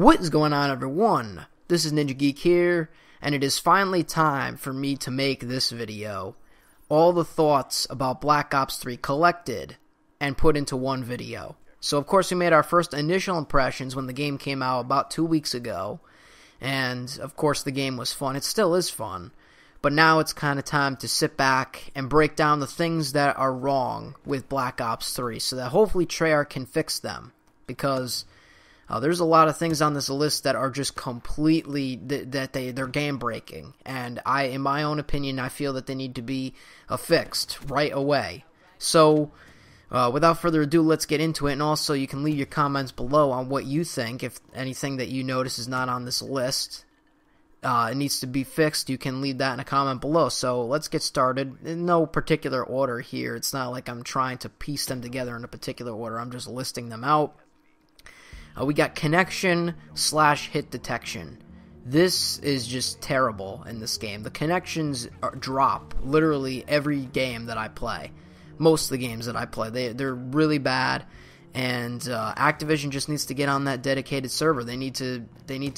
What is going on, everyone? This is Ninja Geek here, and it is finally time for me to make this video. All the thoughts about Black Ops 3 collected and put into one video. So of course we made our first initial impressions when the game came out about 2 weeks ago, and of course the game was fun. It still is fun, but now it's kind of time to sit back and break down the things that are wrong with Black Ops 3 so that hopefully Treyarch can fix them, because there's a lot of things on this list that are just completely they're game breaking, and in my own opinion, I feel that they need to be fixed right away. So without further ado, let's get into it. And also, you can leave your comments below on what you think. If anything that you notice is not on this list, it needs to be fixed, you can leave that in a comment below. So let's get started. In no particular order here. It's not like I'm trying to piece them together in a particular order. I'm just listing them out. We got connection/hit detection. This is just terrible in this game. The connections drop literally every game that I play. Most of the games that I play, they're really bad, and Activision just needs to get on that dedicated server. They need to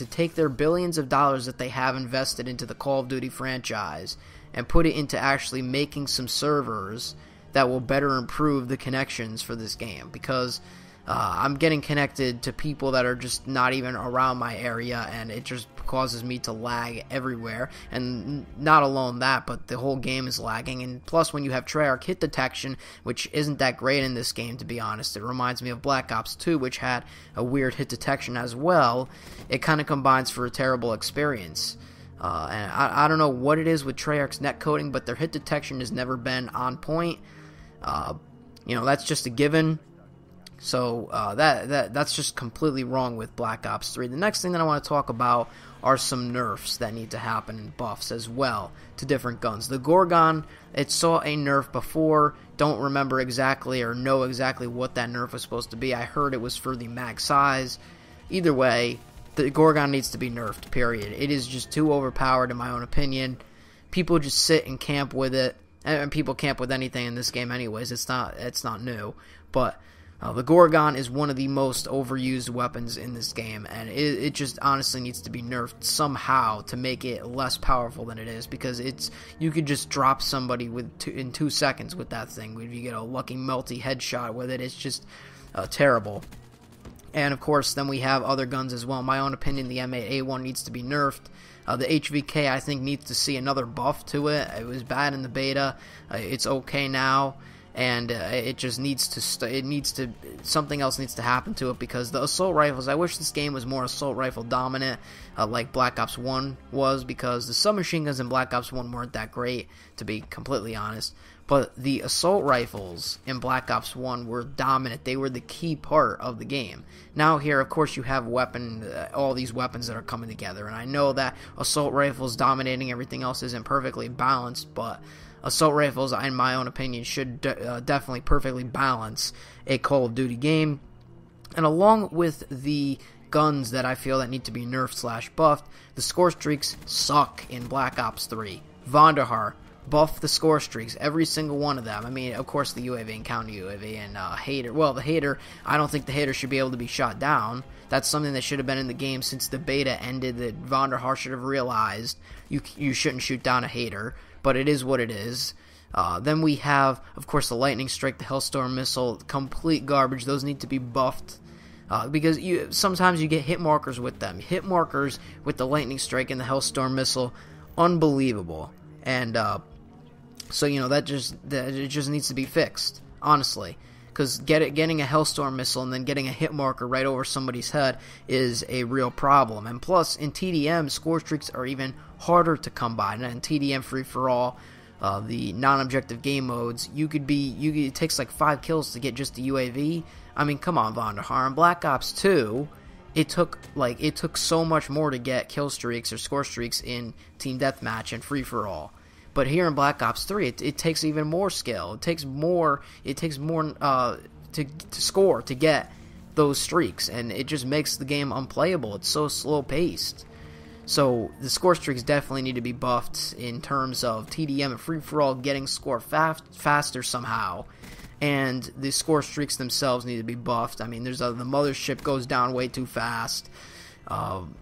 take their billions of dollars that they have invested into the Call of Duty franchise and put it into actually making some servers that will better improve the connections for this game, because I'm getting connected to people that are just not even around my area, and it just causes me to lag everywhere. And not alone that, but the whole game is lagging. And plus, when you have Treyarch hit detection, which isn't that great in this game, to be honest, it reminds me of Black Ops 2, which had a weird hit detection as well. It kind of combines for a terrible experience. And I don't know what it is with Treyarch's netcoding, but their hit detection has never been on point. That's just a given. So that's just completely wrong with Black Ops 3. The next thing that I want to talk about are some nerfs that need to happen, and buffs as well to different guns. The Gorgon, it saw a nerf before. Don't remember exactly or know exactly what that nerf was supposed to be. I heard it was for the mag size. Either way, the Gorgon needs to be nerfed, period. It is just too overpowered in my own opinion. People just sit and camp with it, and people camp with anything in this game anyways. It's not new, but the Gorgon is one of the most overused weapons in this game, and it just honestly needs to be nerfed somehow to make it less powerful than it is, because you could just drop somebody in 2 seconds with that thing. If you get a lucky melty headshot with it, it's just terrible. And of course, then we have other guns as well. In my own opinion, the M8A1 needs to be nerfed. The HVK, I think, needs to see another buff to it. It was bad in the beta. It's okay now. And it just needs to something else needs to happen to it, because the assault rifles, I wish this game was more assault rifle dominant, like Black Ops 1 was, because the submachine guns in Black Ops 1 weren't that great, to be completely honest. But the assault rifles in Black Ops 1 were dominant. They were the key part of the game. Now here, of course, you have all these weapons that are coming together, and I know that assault rifles dominating everything else isn't perfectly balanced, but assault rifles, in my own opinion, should definitely perfectly balance a Call of Duty game. And along with the guns that I feel that need to be nerfed/buffed, the score streaks suck in Black Ops 3. Vonderhaar, buff the score streaks, every single one of them. I mean, of course, the UAV and counter UAV, and Hater. Well, the Hater, I don't think the Hater should be able to be shot down. That's something that should have been in the game since the beta ended, that Vonderhaar should have realized you shouldn't shoot down a Hater. But it is what it is. Then we have, of course, the Lightning Strike, the Hellstorm Missile, complete garbage. Those need to be buffed, because sometimes you get hit markers with them. Hit markers with the Lightning Strike and the Hellstorm Missile, unbelievable. And so that it just needs to be fixed, honestly. Because getting a Hellstorm Missile and then getting a hit marker right over somebody's head is a real problem. And plus, in TDM, score streaks are even harder to come by. And in TDM free-for-all, the non-objective game modes, it takes like 5 kills to get just the UAV. I mean, come on, Vonderhaar. In Black Ops 2, it took so much more to get kill streaks or score streaks in Team Deathmatch and free-for-all. But here in Black Ops 3, it takes even more skill. It takes more to score to get those streaks, and it just makes the game unplayable. It's so slow-paced. So the score streaks definitely need to be buffed in terms of TDM and free-for-all getting score faster somehow. And the score streaks themselves need to be buffed. I mean, the mothership goes down way too fast.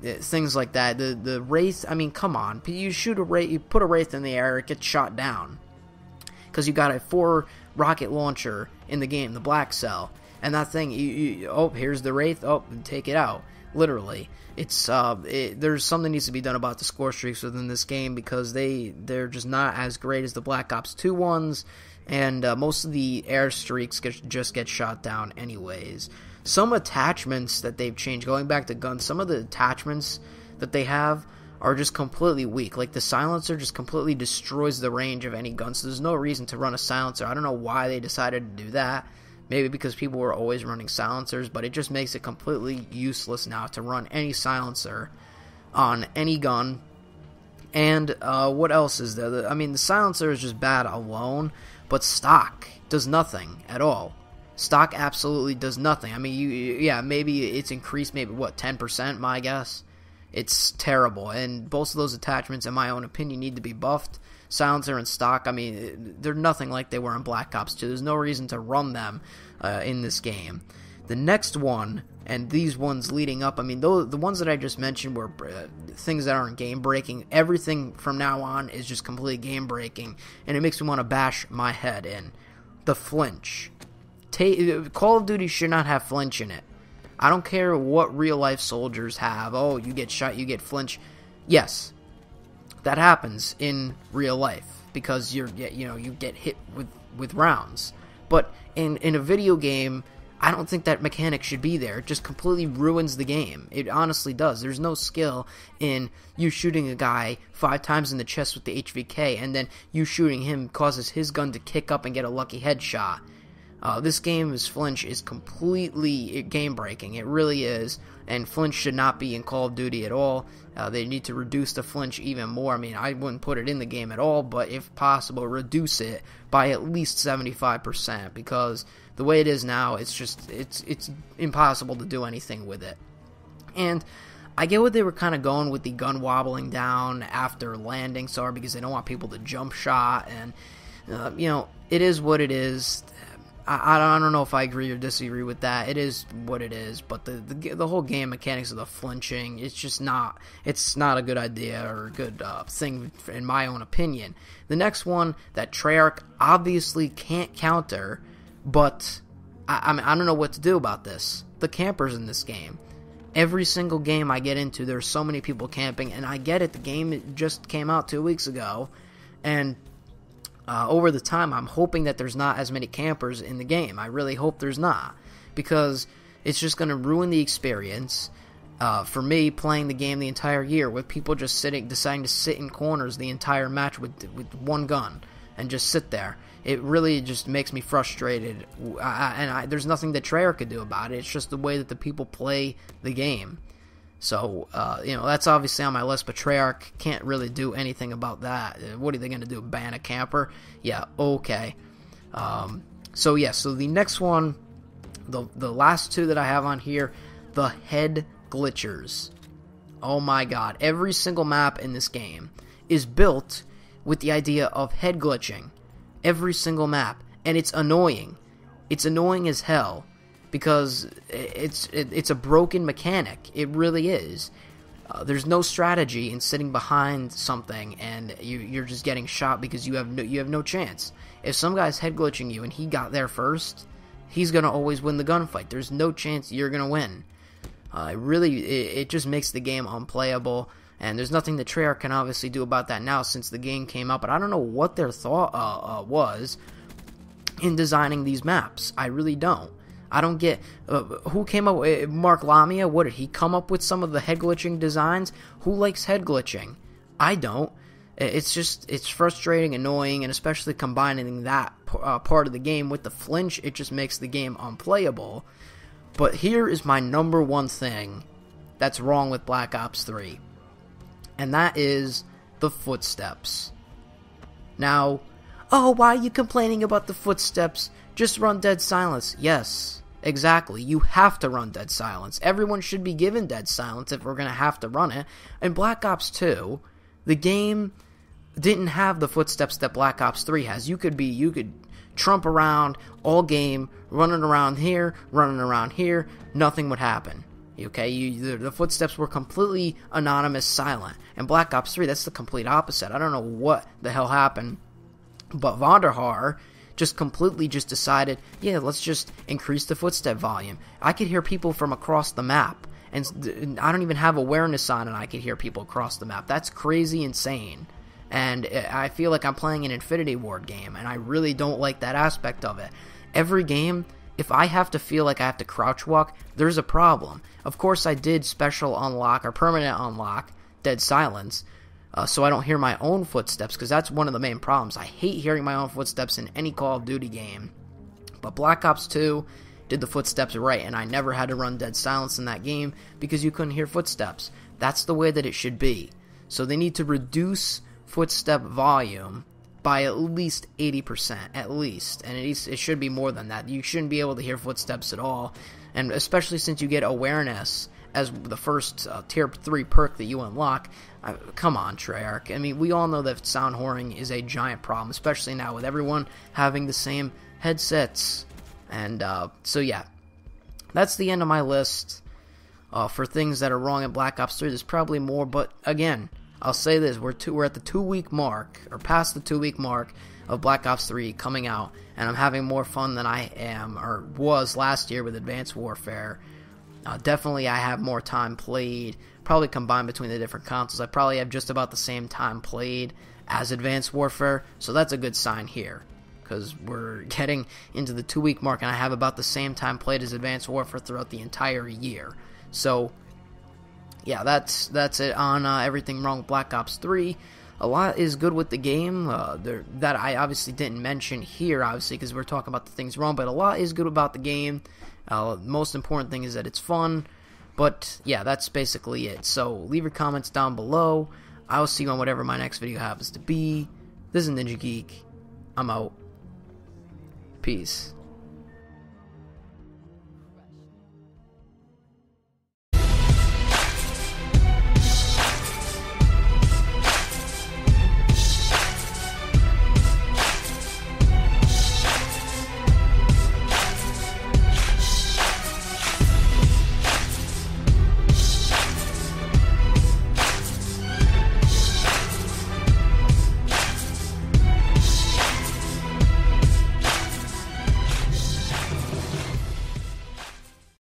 things like that. The Wraith, I mean, come on. You shoot a Wraith, you put a Wraith in the air, it gets shot down. Because you got a 4 rocket launcher in the game, the Black Cell. And that thing, oh, here's the Wraith, oh, take it out. Literally. It's there's something needs to be done about the score streaks within this game, because they're just not as great as the Black Ops 2 ones, and most of the air streaks just get shot down anyways. Some attachments that they've changed, going back to guns, some of the attachments that they have are just completely weak. Like the silencer just completely destroys the range of any gun, so there's no reason to run a silencer. I don't know why they decided to do that. Maybe because people were always running silencers, but it just makes it completely useless now to run any silencer on any gun. And what else is there? I mean, the silencer is just bad alone, but stock does nothing at all. Stock absolutely does nothing. I mean, yeah, maybe it's increased, maybe, what, 10%, my guess? It's terrible, and both of those attachments, in my own opinion, need to be buffed. Silencer and stock, I mean, they're nothing like they were in Black Ops 2. There's no reason to run them in this game. The next one, and these ones leading up, I mean, the ones that I just mentioned were things that aren't game-breaking. Everything from now on is just completely game-breaking, and it makes me want to bash my head in. The flinch. Call of Duty should not have flinch in it. I don't care what real-life soldiers have. Oh, you get shot, you get flinch. Yes, that happens in real life, because you get hit with rounds. But in a video game, I don't think that mechanic should be there. It just completely ruins the game. It honestly does. There's no skill in you shooting a guy 5 times in the chest with the HVK, and then you shooting him causes his gun to kick up and get a lucky headshot. This game's flinch is completely game-breaking. It really is. And flinch should not be in Call of Duty at all. They need to reduce the flinch even more. I mean, I wouldn't put it in the game at all, but if possible, reduce it by at least 75%, because the way it is now, it's impossible to do anything with it. And I get what they were kind of going with the gun wobbling down after landing, sorry, because they don't want people to jump shot, and it is what it is. I don't know if I agree or disagree with that. It is what it is, but the whole game mechanics of the flinching, it's not a good idea or a good thing in my own opinion. The next one that Treyarch obviously can't counter, but I mean, I don't know what to do about this. The campers in this game. Every single game I get into, there's so many people camping, and I get it. The game just came out 2 weeks ago, and over the time, I'm hoping that there's not as many campers in the game. I really hope there's not, because it's just going to ruin the experience for me playing the game the entire year, with people just deciding to sit in corners the entire match with one gun and just sit there. It really just makes me frustrated, and there's nothing that Treyarch could do about it. It's just the way that the people play the game. So, that's obviously on my list, but Treyarch can't really do anything about that. What are they going to do, ban a camper? Yeah, okay. So the next one, the last 2 that I have on here, the head glitchers. Oh my god, every single map in this game is built with the idea of head glitching. Every single map, and it's annoying. It's annoying as hell. Because it's a broken mechanic. It really is. There's no strategy in sitting behind something and you're just getting shot because you have no chance. If some guy's head glitching you and he got there first, he's gonna always win the gunfight. There's no chance you're gonna win. It just makes the game unplayable, and there's nothing that Treyarch can obviously do about that now since the game came out. But I don't know what their thought was in designing these maps. I really don't. I don't get who came up with Mark Lamia. What did he come up with? Some of the head glitching designs. Who likes head glitching? I don't. It's frustrating, annoying, and especially combining that part of the game with the flinch, it just makes the game unplayable. But here is my number one thing that's wrong with Black Ops 3, and that is the footsteps. Now, why are you complaining about the footsteps? Just run Dead Silence. Yes. Exactly. You have to run Dead Silence. Everyone should be given Dead Silence if we're going to have to run it. In Black Ops 2, the game didn't have the footsteps that Black Ops 3 has. You could trump around all game, running around here, nothing would happen. Okay, the footsteps were completely anonymous, silent. And Black Ops 3, that's the complete opposite. I don't know what the hell happened, but Vonderhaar just completely just decided, yeah, let's just increase the footstep volume. I could hear people from across the map, and I don't even have awareness on, and I could hear people across the map. That's crazy insane. And I feel like I'm playing an Infinity Ward game, and I really don't like that aspect of it. Every game, if I have to feel like I have to crouch walk, there's a problem. Of course, I did special unlock or permanent unlock Dead Silence, so I don't hear my own footsteps, because that's one of the main problems. I hate hearing my own footsteps in any Call of Duty game. But Black Ops 2 did the footsteps right, and I never had to run Dead Silence in that game because you couldn't hear footsteps. That's the way that it should be. So they need to reduce footstep volume by at least 80%, at least. And it should be more than that. You shouldn't be able to hear footsteps at all, and especially since you get awareness as the first tier 3 perk that you unlock. Come on, Treyarch. I mean, we all know that sound whoring is a giant problem, especially now with everyone having the same headsets. And so yeah, that's the end of my list for things that are wrong in Black Ops 3. There's probably more, but again, I'll say this, we're at the 2-week mark, or past the 2-week mark of Black Ops 3 coming out, and I'm having more fun than I am, or was last year with Advanced Warfare. Definitely I have more time played, probably combined between the different consoles. I probably have just about the same time played as Advanced Warfare, so that's a good sign here, because we're getting into the 2-week mark, and I have about the same time played as Advanced Warfare throughout the entire year. So yeah, that's it on everything wrong with Black Ops 3. A lot is good with the game that I obviously didn't mention here, obviously, because we're talking about the things wrong, but a lot is good about the game. Most important thing is that it's fun, but yeah, that's basically it. So leave your comments down below. I will see you on whatever my next video happens to be. This is Ninja Geek. I'm out. Peace.